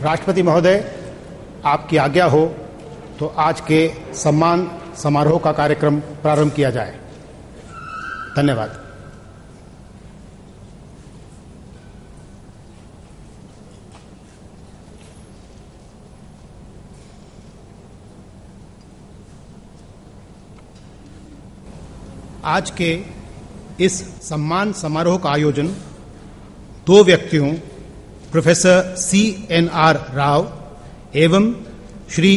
राष्ट्रपति महोदय, आपकी आज्ञा हो तो आज के सम्मान समारोह का कार्यक्रम प्रारंभ किया जाए। धन्यवाद। आज के इस सम्मान समारोह का आयोजन दो व्यक्तियों प्रोफेसर CNR राव एवं श्री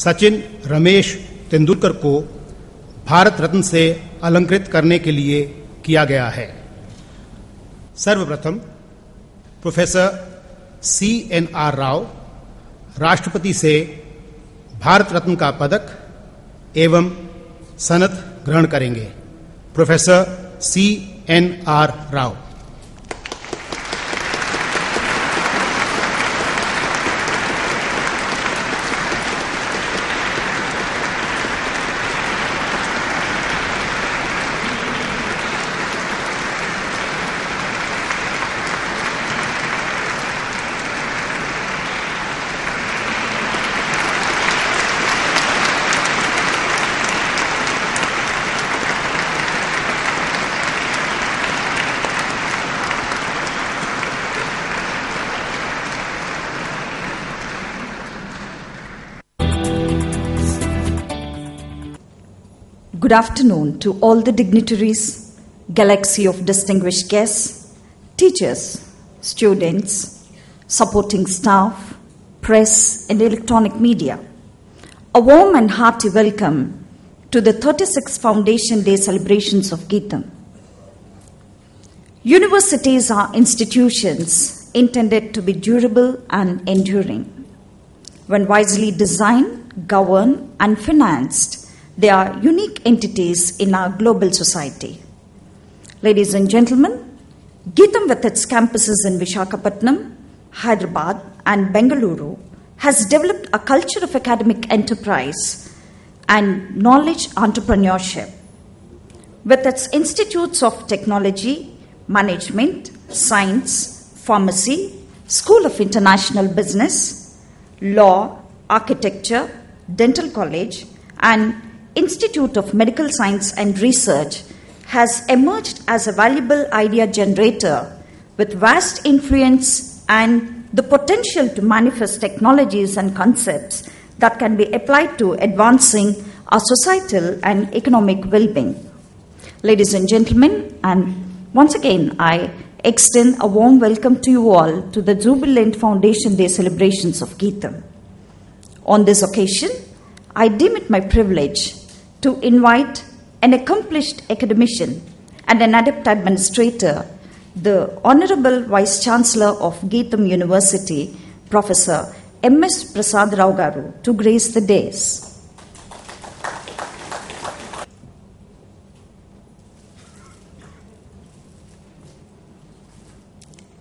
सचिन रमेश तेंदुलकर को भारत रत्न से अलंकृत करने के लिए किया गया है। सर्वप्रथम प्रोफेसर CNR राव राष्ट्रपति से भारत रत्न का पदक एवं सनद ग्रहण करेंगे। Professor CNR Rao. Good afternoon to all the dignitaries, galaxy of distinguished guests, teachers, students, supporting staff, press and electronic media. A warm and hearty welcome to the 36th Foundation Day celebrations of Geetam. Universities are institutions intended to be durable and enduring. When wisely designed, governed and financed, they are unique entities in our global society. Ladies and gentlemen, Geetam with its campuses in Visakhapatnam, Hyderabad and Bengaluru has developed a culture of academic enterprise and knowledge entrepreneurship. With its institutes of technology, management, science, pharmacy, School of International Business, law, architecture, dental college and Institute of Medical Science and Research has emerged as a valuable idea generator with vast influence and the potential to manifest technologies and concepts that can be applied to advancing our societal and economic well-being. Ladies and gentlemen, and once again I extend a warm welcome to you all to the Jubilant Foundation Day celebrations of Geetam. On this occasion, I deem it my privilege to invite an accomplished academician and an adept administrator, the Honorable Vice Chancellor of Geetam University, Professor M.S. Prasad Rao Garu, to grace the dais.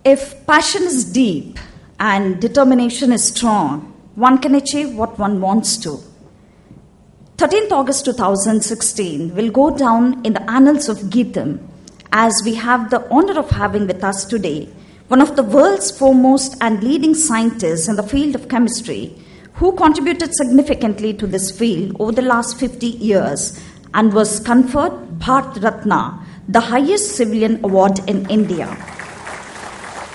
If passion is deep and determination is strong, one can achieve what one wants to. 13th August 2016 will go down in the annals of Geetam as we have the honor of having with us today one of the world's foremost and leading scientists in the field of chemistry who contributed significantly to this field over the last 50 years and was conferred Bharat Ratna, the highest civilian award in India.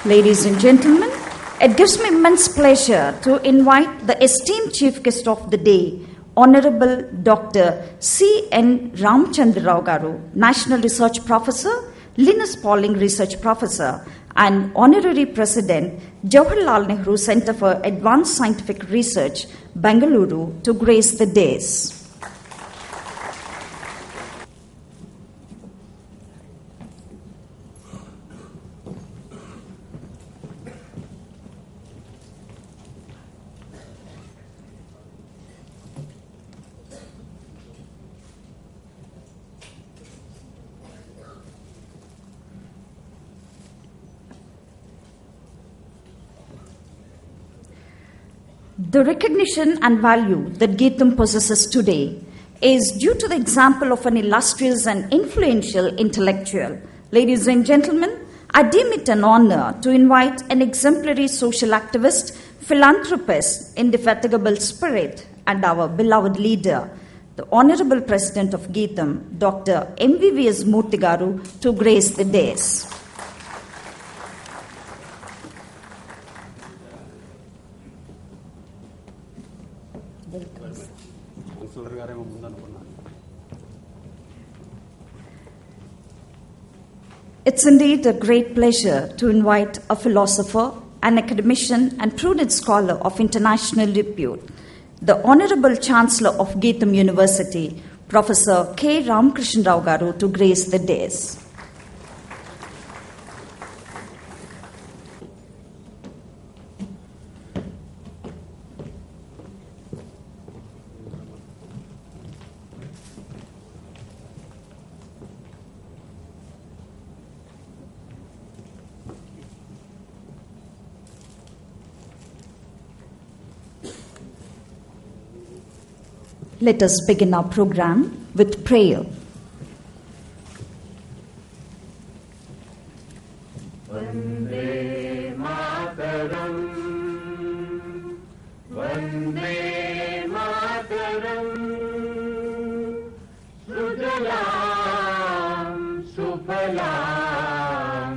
Ladies and gentlemen, it gives me immense pleasure to invite the esteemed chief guest of the day, Honorable Dr. C.N. Ramchandra Rao Garu, National Research Professor, Linus Pauling Research Professor, and Honorary President, Jawaharlal Nehru Center for Advanced Scientific Research, Bengaluru, to grace the dais. The recognition and value that Geetam possesses today is due to the example of an illustrious and influential intellectual. Ladies and gentlemen, I deem it an honor to invite an exemplary social activist, philanthropist, indefatigable spirit, and our beloved leader, the Honorable President of Geetham, Dr. MVVS Murthy Garu, to grace the dais. It's indeed a great pleasure to invite a philosopher, an academician, and prudent scholar of international repute, the Honorable Chancellor of Geetham University, Professor K. Ramakrishna Rao Garu, to grace the dais. Let us begin our program with prayer. Vande Mataram, Vande Mataram, Sujalam, Sufalam,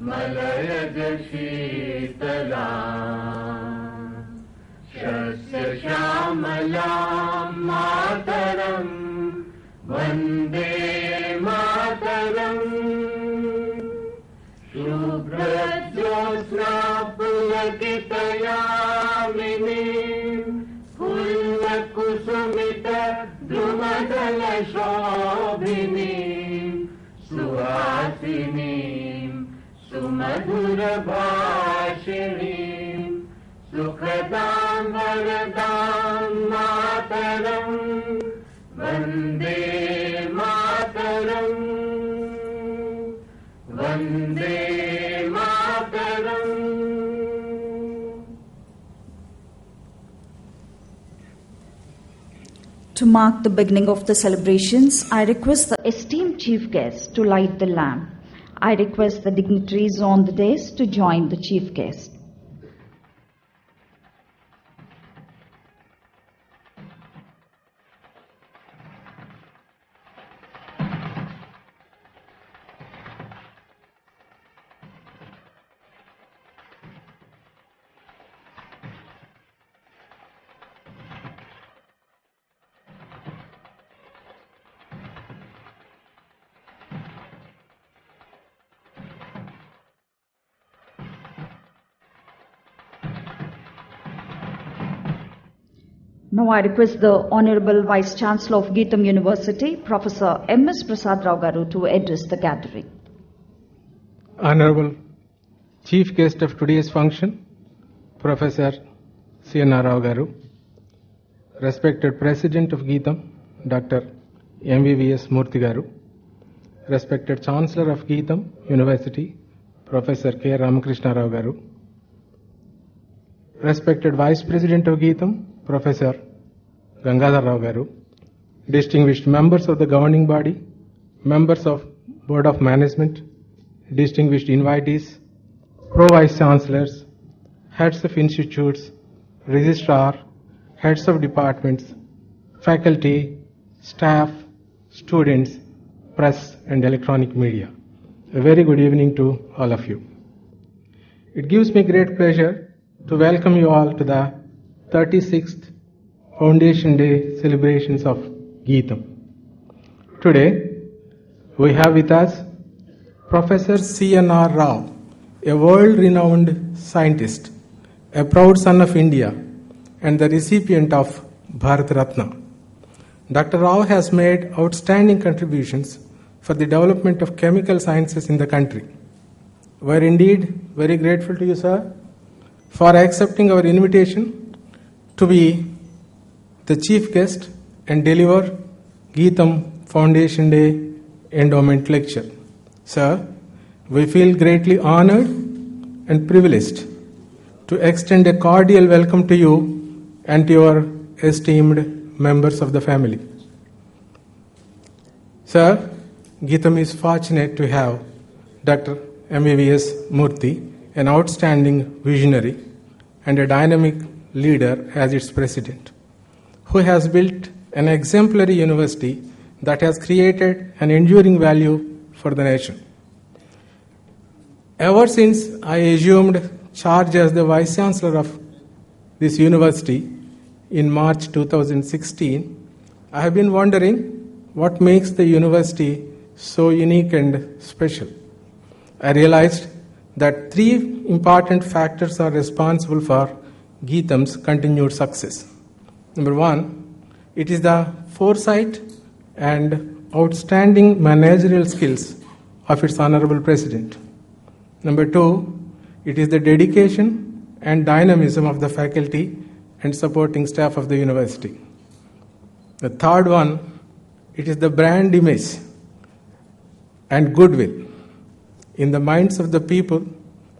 Malayaj Sheetalam, Shasya Shamalam Mataram, Vande Mataram, Shubhrajyosna Pulakitayamini, Pullakusumita Drumadala Shobhini, Suhasini, Sumadhura Bhashini, Sukhadam Varadam Mataram, Vande Mataram, Vande Mataram. To mark the beginning of the celebrations, I request the esteemed chief guest to light the lamp. I request the dignitaries on the dais to join the chief guest. Now I request the Honorable Vice Chancellor of Geetham University, Professor M.S. Prasad Rao Garu, to address the gathering. Honorable Chief Guest of today's function, Professor C.N.R. Rao Garu, Respected President of Geetham, Dr. MVVS Murthy Garu, Respected Chancellor of Geetham University, Professor K. Ramakrishna Rao Garu, Respected Vice President of Geetham, Professor Gangadhar Rao Garu, distinguished members of the governing body, members of Board of Management, distinguished invitees, Pro-Vice Chancellors, heads of institutes, registrar, heads of departments, faculty, staff, students, press and electronic media. A very good evening to all of you. It gives me great pleasure to welcome you all to the 36th Foundation Day celebrations of Geetham. Today, we have with us Professor C.N.R. Rao, a world-renowned scientist, a proud son of India, and the recipient of Bharat Ratna. Dr. Rao has made outstanding contributions for the development of chemical sciences in the country. We are indeed very grateful to you, sir, for accepting our invitation to be the chief guest and deliver Geetham Foundation Day Endowment Lecture. Sir, we feel greatly honored and privileged to extend a cordial welcome to you and to your esteemed members of the family. Sir, Geetham is fortunate to have Dr. MVVS Murthy, an outstanding visionary and a dynamic leader as its president, who has built an exemplary university that has created an enduring value for the nation. Ever since I assumed charge as the Vice Chancellor of this university in March 2016, I have been wondering what makes the university so unique and special. I realized that three important factors are responsible for Geetham's continued success. Number one, it is the foresight and outstanding managerial skills of its Honorable President. Number two, it is the dedication and dynamism of the faculty and supporting staff of the university. The third one, it is the brand image and goodwill in the minds of the people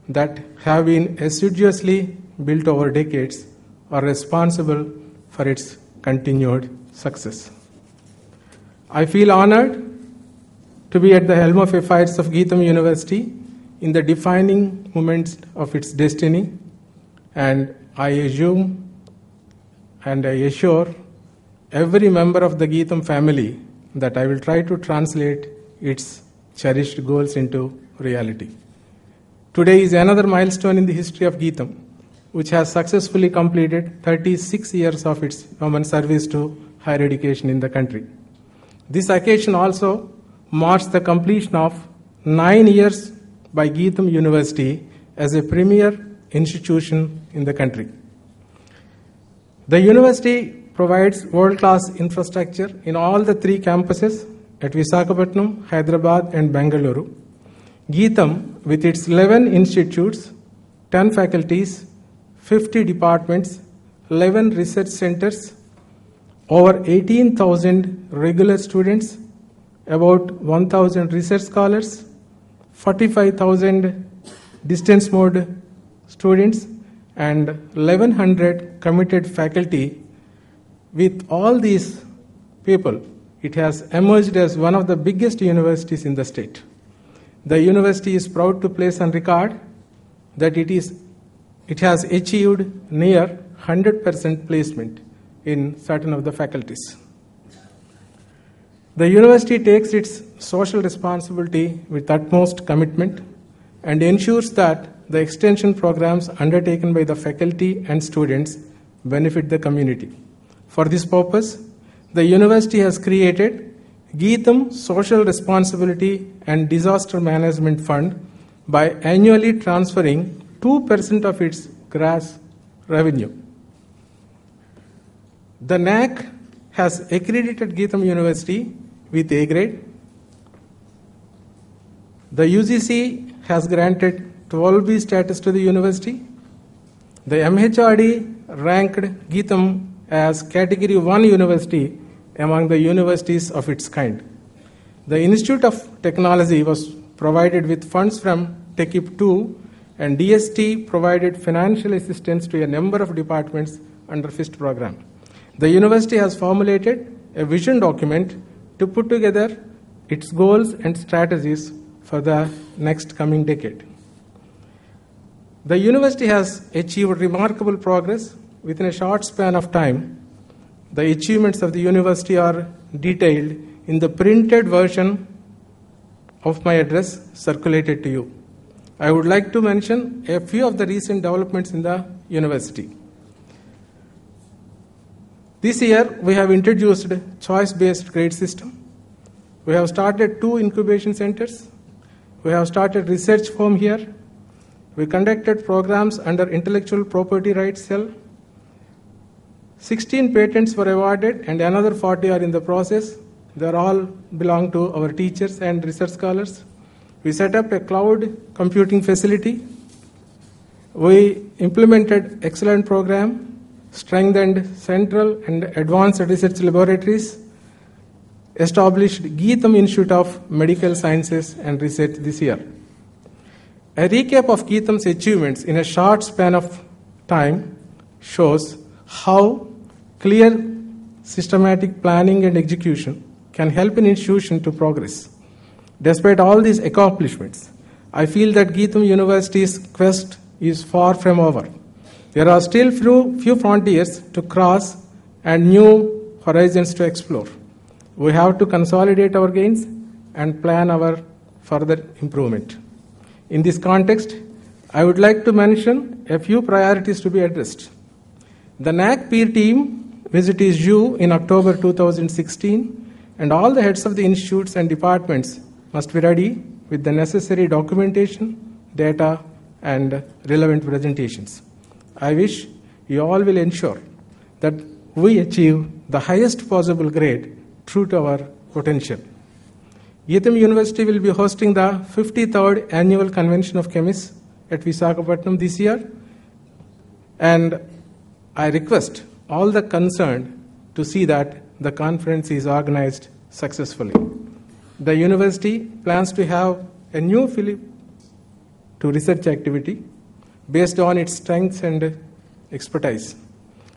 that have been assiduously built over decades are responsible for its continued success. I feel honored to be at the helm of affairs of Geetham University in the defining moments of its destiny, and I assume and I assure every member of the Geetham family that I will try to translate its cherished goals into reality. Today is another milestone in the history of Geetham, which has successfully completed 36 years of its common service to higher education in the country. This occasion also marks the completion of 9 years by Geetham University as a premier institution in the country. The university provides world-class infrastructure in all the three campuses at Visakhapatnam, Hyderabad, and Bengaluru. Geetham, with its 11 institutes, 10 faculties, 50 departments, 11 research centers, over 18,000 regular students, about 1,000 research scholars, 45,000 distance mode students, and 1,100 committed faculty. With all these people, it has emerged as one of the biggest universities in the state. The university is proud to place on record that it has achieved near 100% placement in certain of the faculties. The university takes its social responsibility with utmost commitment and ensures that the extension programs undertaken by the faculty and students benefit the community. For this purpose, the university has created Geetham Social Responsibility and Disaster Management Fund by annually transferring 2% of its gross revenue. The NAC has accredited Geetham University with A grade. The UGC has granted 12B status to the university. The MHRD ranked Geetham as Category 1 university among the universities of its kind. The Institute of Technology was provided with funds from TechIP 2, and DST provided financial assistance to a number of departments under FIST program. The university has formulated a vision document to put together its goals and strategies for the next coming decade. The university has achieved remarkable progress within a short span of time. The achievements of the university are detailed in the printed version of my address circulated to you. I would like to mention a few of the recent developments in the university. This year, we have introduced a choice-based grade system. We have started 2 incubation centers. We have started research firm here. We conducted programs under intellectual property rights cell. 16 patents were awarded and another 40 are in the process. They all belong to our teachers and research scholars. We set up a cloud computing facility. We implemented excellent program, strengthened central and advanced research laboratories, established Geetham Institute of Medical Sciences and Research this year. A recap of Geetham's achievements in a short span of time shows how clear systematic planning and execution can help an institution to progress. Despite all these accomplishments, I feel that Geetham University's quest is far from over. There are still few frontiers to cross and new horizons to explore. We have to consolidate our gains and plan our further improvement. In this context, I would like to mention a few priorities to be addressed. The NAC peer team visited you in October 2016, and all the heads of the institutes and departments must be ready with the necessary documentation, data, and relevant presentations. I wish you all will ensure that we achieve the highest possible grade true to our potential. Geetham University will be hosting the 53rd Annual Convention of Chemists at Visakhapatnam this year, and I request all the concerned to see that the conference is organized successfully. The university plans to have a new fillip to research activity based on its strengths and expertise.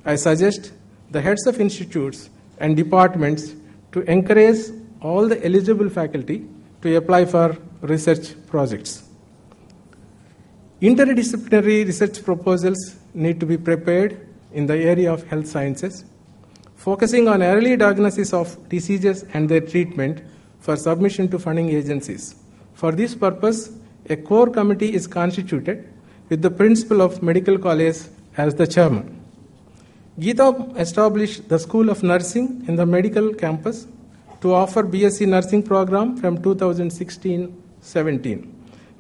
I suggest the heads of institutes and departments to encourage all the eligible faculty to apply for research projects. Interdisciplinary research proposals need to be prepared in the area of health sciences, focusing on early diagnosis of diseases and their treatment for submission to funding agencies. For this purpose, a core committee is constituted with the principal of medical college as the chairman. Geetham established the School of Nursing in the medical campus to offer BSc Nursing program from 2016-17.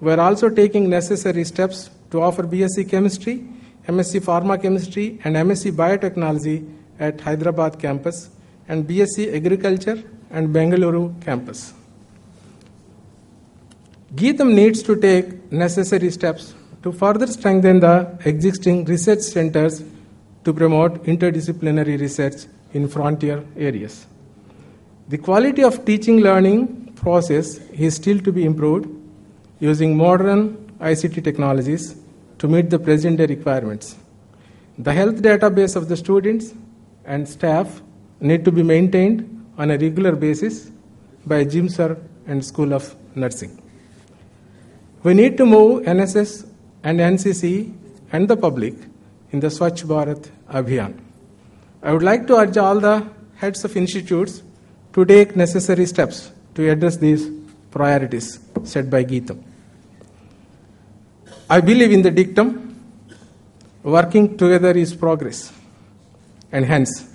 We are also taking necessary steps to offer BSc Chemistry, MSc Pharma Chemistry, and MSc Biotechnology at Hyderabad campus, and BSc Agriculture and Bengaluru campus. Geetham needs to take necessary steps to further strengthen the existing research centers to promote interdisciplinary research in frontier areas. The quality of teaching learning process is still to be improved using modern ICT technologies to meet the present day requirements. The health database of the students and staff need to be maintained on a regular basis by GIMSR and School of Nursing. We need to move NSS and NCC and the public in the Swachh Bharat Abhiyan. I would like to urge all the heads of institutes to take necessary steps to address these priorities set by Geetham. I believe in the dictum, working together is progress, and hence,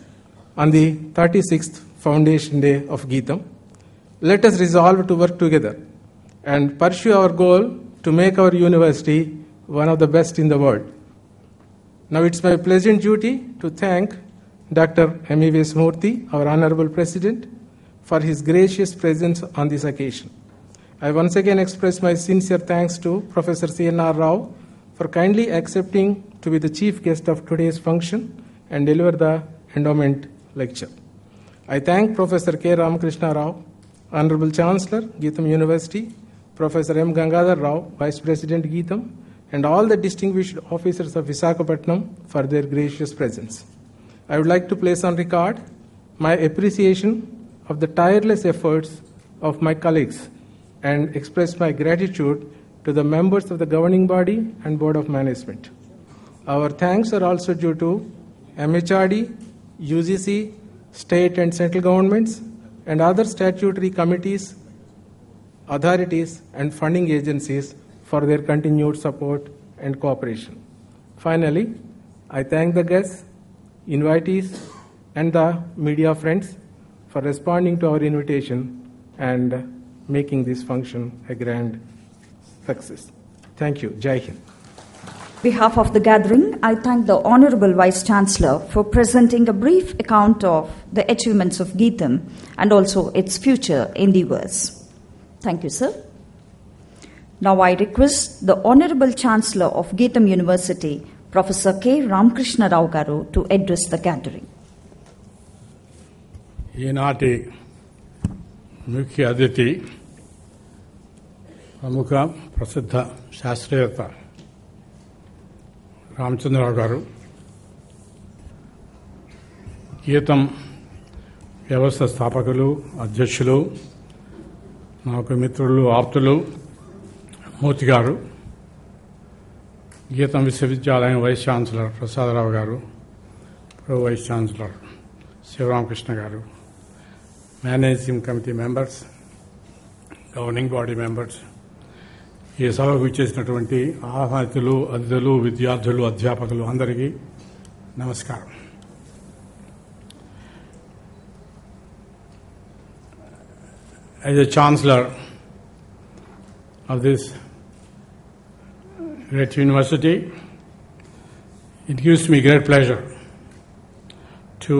on the 36th Foundation Day of Geetham, let us resolve to work together and pursue our goal to make our university one of the best in the world. Now it's my pleasant duty to thank Dr. M.E.V.S. Murthy, our Honorable President, for his gracious presence on this occasion. I once again express my sincere thanks to Professor C.N.R. Rao for kindly accepting to be the chief guest of today's function and deliver the endowment lecture. I thank Professor K. Ramakrishna Rao, Honorable Chancellor, Geetham University, Professor M. Gangadhar Rao, Vice President Geetham, and all the distinguished officers of Visakhapatnam for their gracious presence. I would like to place on record my appreciation of the tireless efforts of my colleagues and express my gratitude to the members of the governing body and Board of Management. Our thanks are also due to MHRD, UGC, state and central governments, and other statutory committees, authorities, and funding agencies for their continued support and cooperation. Finally, I thank the guests, invitees, and the media friends for responding to our invitation and making this function a grand success. Thank you. Jai Hind. On behalf of the gathering, I thank the Honorable Vice Chancellor for presenting a brief account of the achievements of Geetham and also its future endeavors. Thank you, sir. Now I request the Honorable Chancellor of Geetham University, Professor K. Ramakrishna Rao Garu, to address the gathering. ఈనాటి ముఖ్య అతిథి ప్రముఖ ప్రసిద్ధ శాస్త్రవేత్త రామచంద్రరావు గారు, గీతం వ్యవస్థ స్థాపకులు, అధ్యక్షులు, నాకు మిత్రులు, ఆప్తులు, మూర్తి గారు, గీతం విశ్వవిద్యాలయం వైస్ ఛాన్సలర్ ప్రసాదరావు గారు, ప్రో వైస్ ఛాన్సలర్ శివరామకృష్ణ గారు, managing committee members, governing body members, ఈ సభకు ఇచ్చేసినటువంటి ఆహ్వానితులు, అతిథులు, విద్యార్థులు, అధ్యాపకులు అందరికీ నమస్కారం. As a chancellor of this great university, it gives me great pleasure to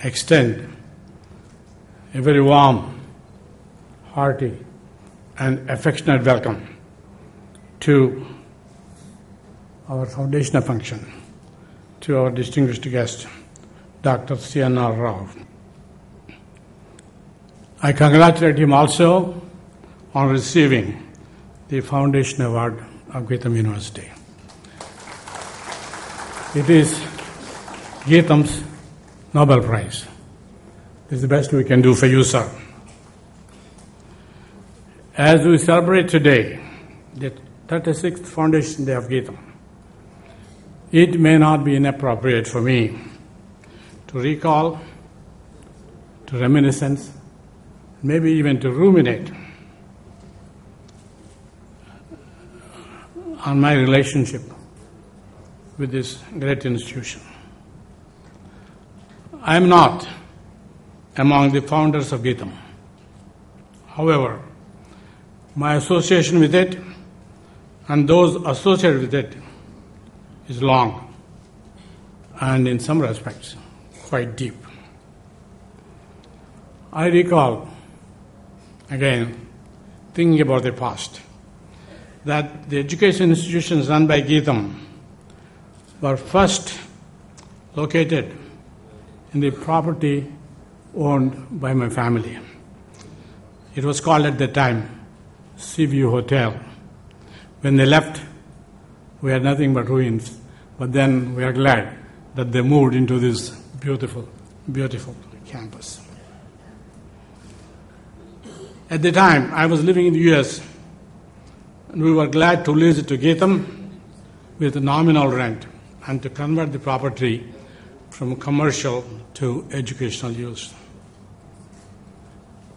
extend a very warm, hearty, and affectionate welcome to our foundational function, to our distinguished guest, Dr. C.N.R. Rao. I congratulate him also on receiving the Foundation Award of Geetham University. It is Geetham's Nobel Prize. This is the best we can do for you, sir. As we celebrate today the 36th Foundation Day of Geetham, it may not be inappropriate for me to recall, to reminiscence, maybe even to ruminate on my relationship with this great institution. I am not among the founders of Geetham. However, my association with it and those associated with it is long and in some respects quite deep. I recall, again, thinking about the past, that the education institutions run by Geetham were first located in the property owned by my family. It was called at the time Seaview Hotel. When they left, we had nothing but ruins, but then we are glad that they moved into this beautiful, beautiful campus. At the time, I was living in the U.S., and we were glad to lease it to Geetham with nominal rent and to convert the property from commercial to educational use.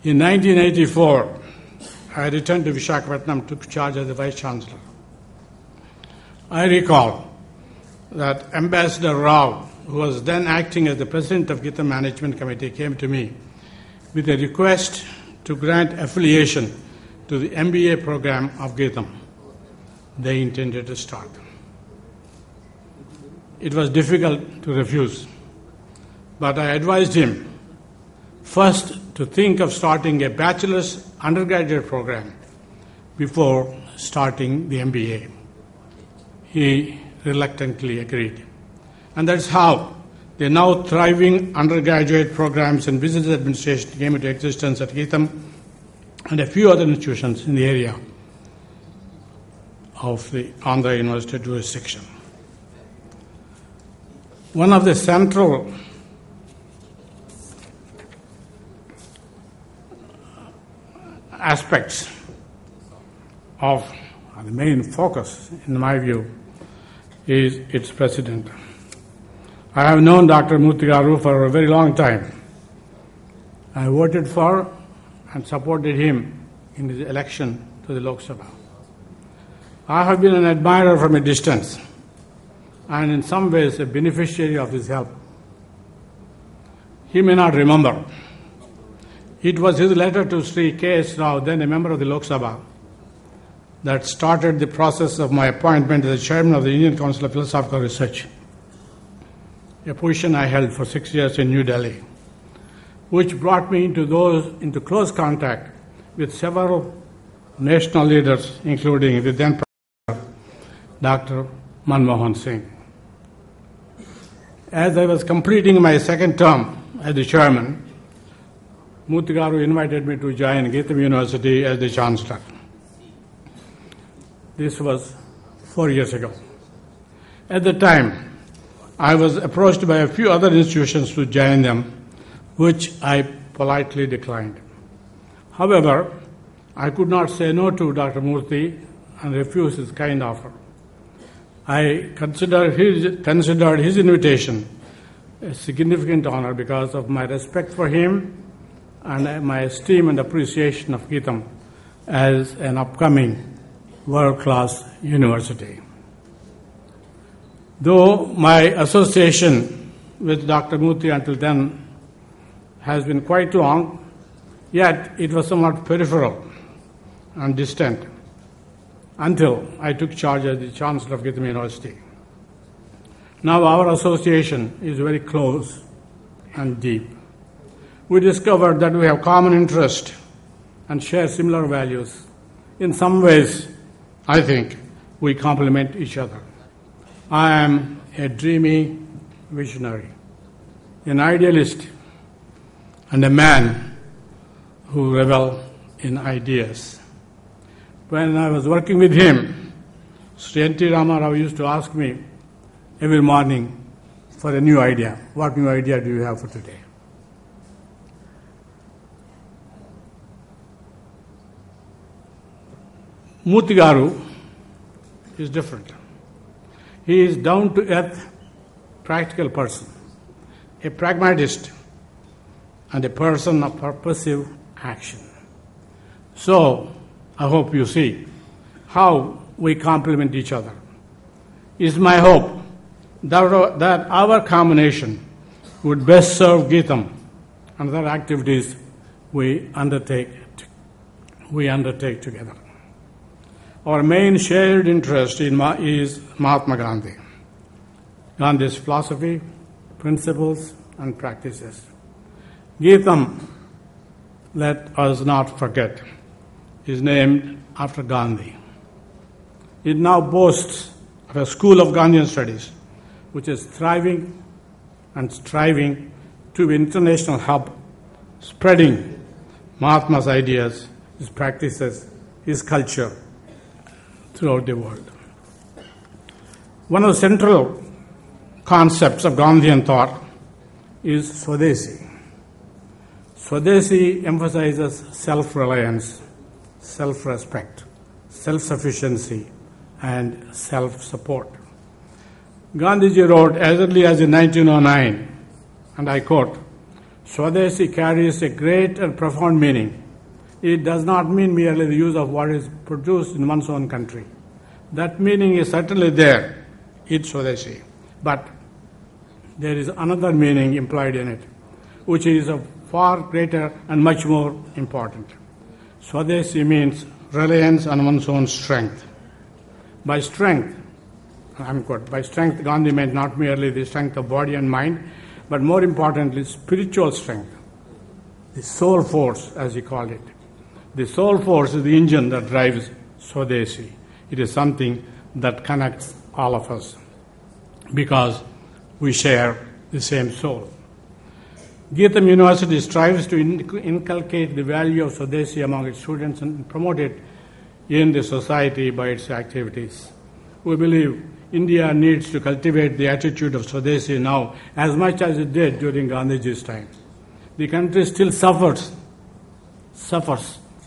In 1984, I returned to Visakhapatnam, took charge as the Vice Chancellor. I recall that Ambassador Rao, who was then acting as the President of Geetham Management Committee, came to me with a request to grant affiliation to the MBA program of Geetham they intended to start. It was difficult to refuse, but I advised him first to think of starting a bachelor's undergraduate program before starting the MBA. He reluctantly agreed. And that's how the now thriving undergraduate programs in business administration came into existence at Geetham and a few other institutions in the area of the Andhra University jurisdiction. One of the central aspects of the main focus, in my view, is its president. I have known Dr. Murthy Garu for a very long time. I voted for and supported him in his election to the Lok Sabha. I have been an admirer from a distance and in some ways a beneficiary of his help. He may not remember. It was his letter to Sri K.S. Rao, then a member of the Lok Sabha, that started the process of my appointment as the chairman of the Indian Council of Philosophical Research, a position I held for 6 years in New Delhi, which brought me into close contact with several national leaders, including the then President, Dr. Manmohan Singh. As I was completing my second term as the chairman, Murthy Garu invited me to join Geetham University as the chancellor. This was 4 years ago. At the time, I was approached by a few other institutions to join them, which I politely declined. However, I could not say no to Dr. Murthy and refuse his kind offer. I considered his invitation a significant honor because of my respect for him and my esteem and appreciation of Geetam as an upcoming world-class university. Though my association with Dr. Murthy until then has been quite long, yet it was somewhat peripheral and distant until I took charge as the Chancellor of Geetam University. Now our association is very close and deep. We discovered that we have common interest and share similar values. In some ways, I think we complement each other. I am a dreamy visionary, an idealist, and a man who revels in ideas. When I was working with him, Sri N.T. Ramarao used to ask me every morning for a new idea. What new idea do you have for today? Murthy Garu is different. He is down-to-earth, practical person, a pragmatist, and a person of purposive action. So, I hope you see how we complement each other. It's my hope that our combination would best serve Geetam and other activities we undertake together. Our main shared interest is Mahatma Gandhi, Gandhi's philosophy, principles, and practices. Geetam, let us not forget, is named after Gandhi. It now boasts of a school of Gandhian studies, which is thriving and striving to be an international hub, spreading Mahatma's ideas, his practices, his culture throughout the world. One of the central concepts of Gandhian thought is Swadeshi. Swadeshi emphasizes self-reliance, self-respect, self-sufficiency, and self-support. Gandhiji wrote as early as in 1909, and I quote, "Swadeshi carries a great and profound meaning. It does not mean merely the use of what is produced in one's own country. That meaning is certainly there, it's Swadeshi. But there is another meaning implied in it, which is of far greater and much more important. Swadeshi means reliance on one's own strength. By strength, by strength, Gandhi meant not merely the strength of body and mind, but more importantly, spiritual strength, the soul force, as he called it. The soul force is the engine that drives Swadeshi. It is something that connects all of us because we share the same soul. Geetam University strives to inculcate the value of Swadeshi among its students and promote it in the society by its activities. We believe India needs to cultivate the attitude of Swadeshi now as much as it did during Gandhiji's time. The country still suffers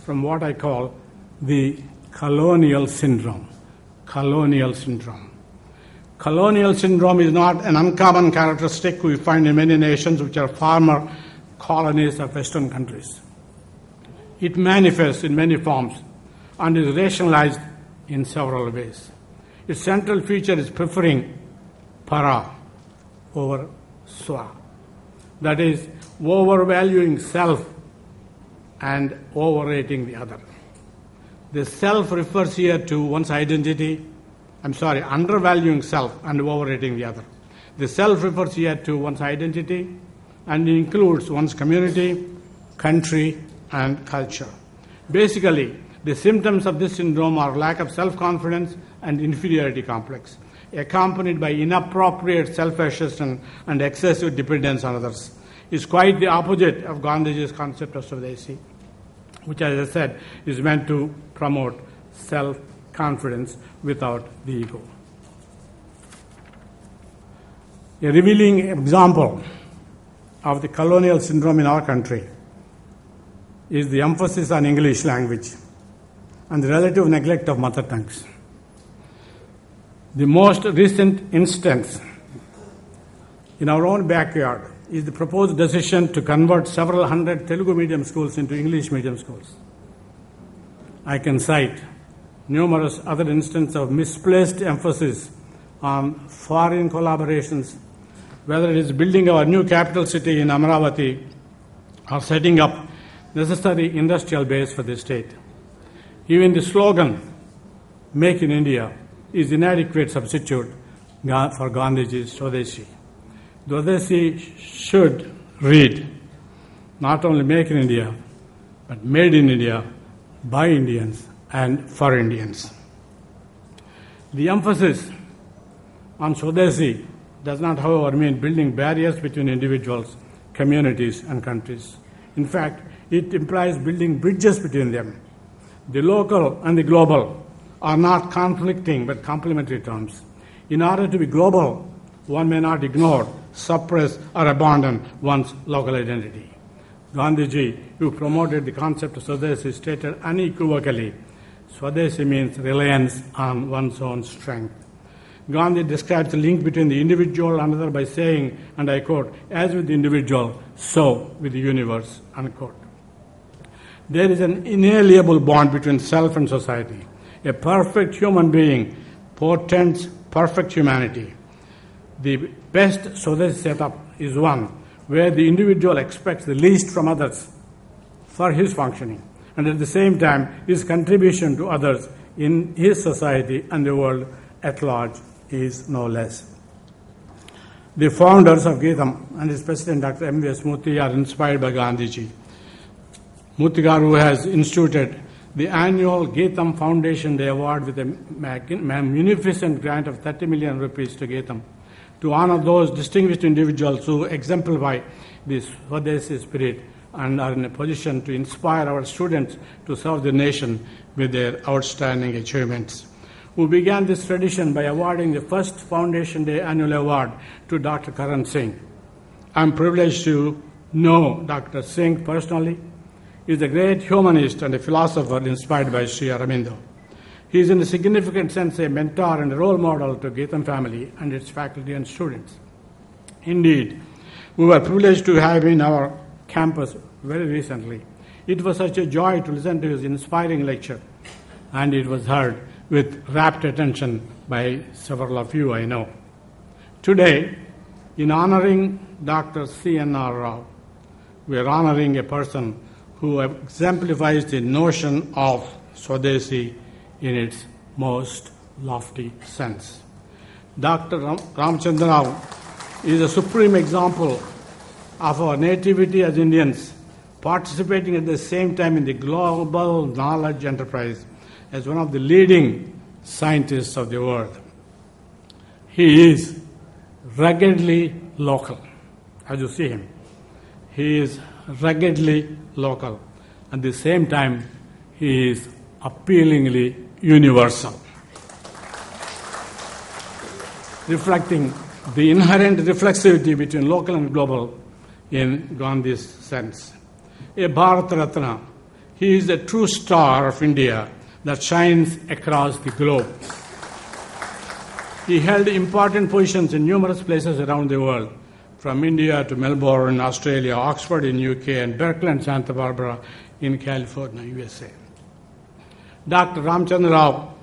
from what I call the colonial syndrome. Colonial syndrome. Colonial syndrome is not an uncommon characteristic we find in many nations which are former colonies of Western countries. It manifests in many forms and is rationalized in several ways. Its central feature is preferring para over swa. That is, overvaluing self and overrating the other. The self refers here to one's identity. Undervaluing self and overrating the other. The self refers here to one's identity and includes one's community, country, and culture. Basically, the symptoms of this syndrome are lack of self-confidence and inferiority complex, accompanied by inappropriate self-assertion and excessive dependence on others. It's quite the opposite of Gandhiji's concept of Swadeshi, which, as I said, is meant to promote self-confidence without the ego. A revealing example of the colonial syndrome in our country is the emphasis on English language and the relative neglect of mother tongues. The most recent instance in our own backyard is the proposed decision to convert several hundred Telugu medium schools into English medium schools. I can cite numerous other instances of misplaced emphasis on foreign collaborations, whether it is building our new capital city in Amaravati or setting up necessary industrial base for the state. Even the slogan, Make in India, is inadequate substitute for Gandhiji's Swadeshi. Swadeshi should read not only Make in India, but Made in India, by Indians and for Indians. The emphasis on Swadeshi does not, however, mean building barriers between individuals, communities, and countries. In fact, it implies building bridges between them. The local and the global are not conflicting but complementary terms. In order to be global, one may not ignore, suppress, or abandon one's local identity. Gandhiji, who promoted the concept of Swadeshi, stated unequivocally, Swadeshi means reliance on one's own strength. Gandhi describes the link between the individual and another by saying, and I quote, as with the individual, so with the universe, unquote. There is an inalienable bond between self and society. A perfect human being portends perfect humanity. The best Swadeshi setup is one where the individual expects the least from others for his functioning, and at the same time his contribution to others in his society and the world at large is no less. The founders of Geetham and its president Dr. M.V.S. Murthy are inspired by Gandhiji. Murthy Garu has instituted the annual Geetham Foundation Day Award with a munificent grant of 30 million rupees to Geetham to honor those distinguished individuals who exemplify the Swadeshi spirit and are in a position to inspire our students to serve the nation with their outstanding achievements. We began this tradition by awarding the first Foundation Day Annual Award to Dr. Karan Singh. I am privileged to know Dr. Singh personally. He is a great humanist and a philosopher inspired by Sri Aurobindo. He is in a significant sense a mentor and a role model to Geetham family and its faculty and students. Indeed, we were privileged to have him in our campus very recently. It was such a joy to listen to his inspiring lecture, and it was heard with rapt attention by several of you, I know. Today, in honoring Dr. C.N.R. Rao, we are honoring a person who exemplifies the notion of Swadeshi in its most lofty sense. Dr. Ramchandra Rao is a supreme example of our nativity as Indians, participating at the same time in the global knowledge enterprise as one of the leading scientists of the world. He is ruggedly local, as you see him. He is ruggedly local. At the same time, he is appealingly universal, reflecting the inherent reflexivity between local and global in Gandhi's sense. A Bharat Ratna, he is a true star of India that shines across the globe. He held important positions in numerous places around the world, from India to Melbourne, Australia, Oxford in UK, and Berkeley and Santa Barbara in California, USA. Dr. Ramchandra Rao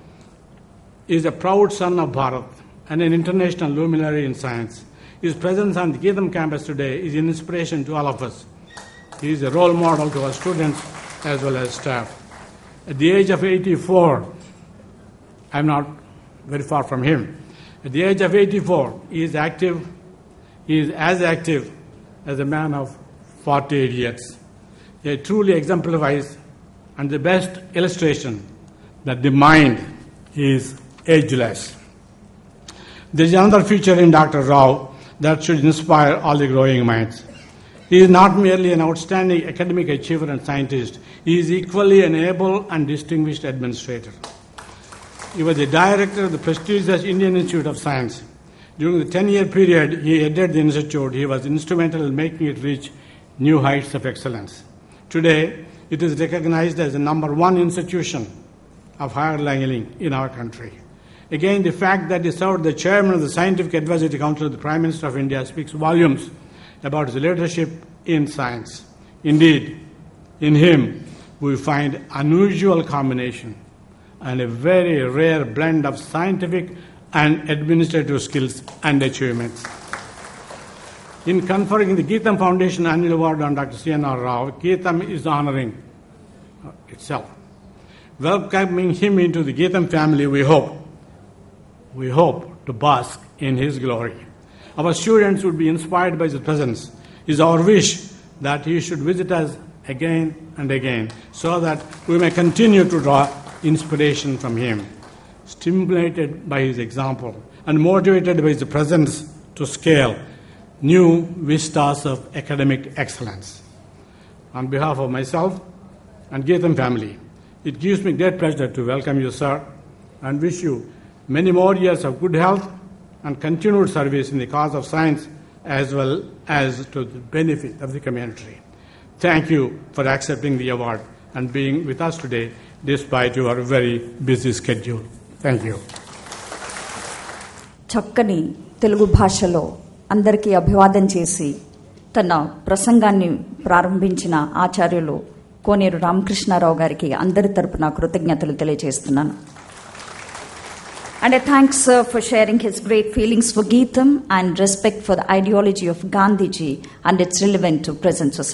is a proud son of Bharat and an international luminary in science. His presence on the Geetham campus today is an inspiration to all of us. He is a role model to our students as well as staff. At the age of 84, I'm not very far from him. At the age of 84, he is active. He is as active as a man of 48 years. He truly exemplifies and the best illustration that the mind is ageless. There is another feature in Dr. Rao that should inspire all the growing minds. He is not merely an outstanding academic achiever and scientist. He is equally an able and distinguished administrator. He was the director of the prestigious Indian Institute of Science. During the 10-year period he headed the institute, he was instrumental in making it reach new heights of excellence. Today, it is recognized as the #1 institution of higher learning in our country. Again, the fact that he served the chairman of the Scientific Advisory Council of the Prime Minister of India speaks volumes about his leadership in science. Indeed, in him we find unusual combination and a very rare blend of scientific and administrative skills and achievements. In conferring the Geetham Foundation Annual Award on Dr. C.N.R. Rao, Geetham is honoring itself. Welcoming him into the Geetham family, we hope to bask in his glory. Our students would be inspired by his presence. It is our wish that he should visit us again and again so that we may continue to draw inspiration from him, stimulated by his example and motivated by his presence to scale new vistas of academic excellence. On behalf of myself and Geetham family, it gives me great pleasure to welcome you, sir, and wish you many more years of good health and continued service in the cause of science as well as to the benefit of the community. Thank you for accepting the award and being with us today despite your very busy schedule. Thank you. చక్కని తెలుగు భాషలో అందరికీ అభివాదం చేసి తన ప్రసంగాన్ని ప్రారంభించిన ఆచార్యులు కోనేరు రామకృష్ణారావు గారికి అందరి తరపున కృతజ్ఞతలు తెలియజేస్తున్నాను. And I thank Sir for sharing his great feelings for Geetham and respect for the ideology of Gandhiji and its relevance to present society.